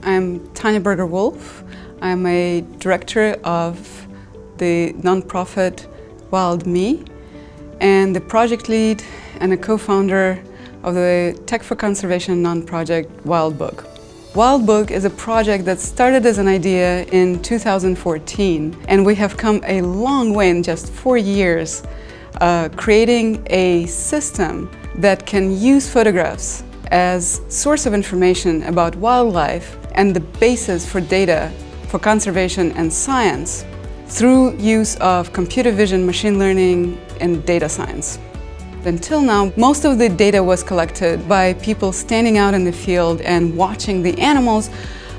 I'm Tanya Berger-Wolf. I'm a director of the nonprofit WildMe and the project lead and a co-founder of the Tech for Conservation non-project Wildbook. Wildbook is a project that started as an idea in 2014, and we have come a long way in just 4 years creating a system that can use photographs as source of information about wildlife and the basis for data for conservation and science through use of computer vision, machine learning, and data science. Until now, most of the data was collected by people standing out in the field and watching the animals,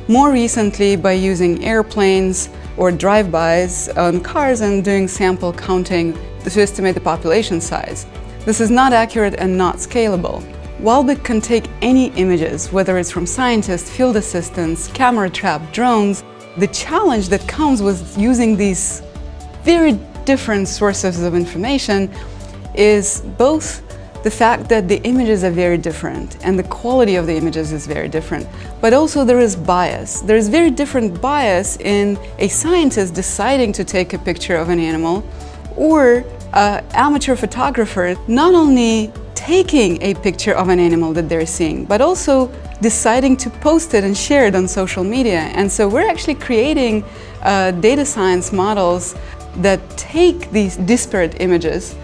more recently by using airplanes or drive-bys on cars and doing sample counting to estimate the population size. This is not accurate and not scalable. Wildbook can take any images, whether it's from scientists, field assistants, camera trap, drones. The challenge that comes with using these very different sources of information is both the fact that the images are very different and the quality of the images is very different, but also there is bias. There is very different bias in a scientist deciding to take a picture of an animal or an amateur photographer not only taking a picture of an animal that they're seeing, but also deciding to post it and share it on social media. And so we're actually creating data science models that take these disparate images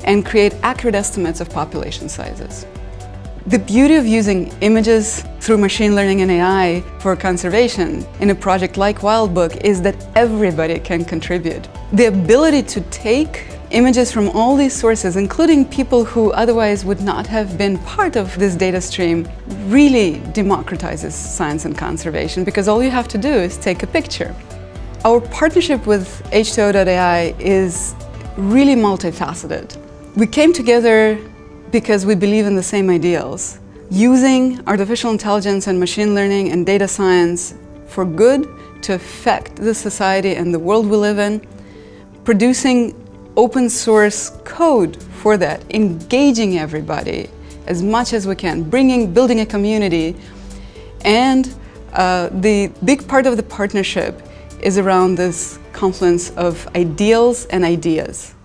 and create accurate estimates of population sizes. The beauty of using images through machine learning and AI for conservation in a project like Wildbook is that everybody can contribute. The ability to take images from all these sources, including people who otherwise would not have been part of this data stream, really democratizes science and conservation, because all you have to do is take a picture. Our partnership with H2O.ai is really multifaceted. We came together because we believe in the same ideals, using artificial intelligence and machine learning and data science for good to affect the society and the world we live in, producing open source code for that, engaging everybody as much as we can, building a community. And the big part of the partnership is around this confluence of ideals and ideas.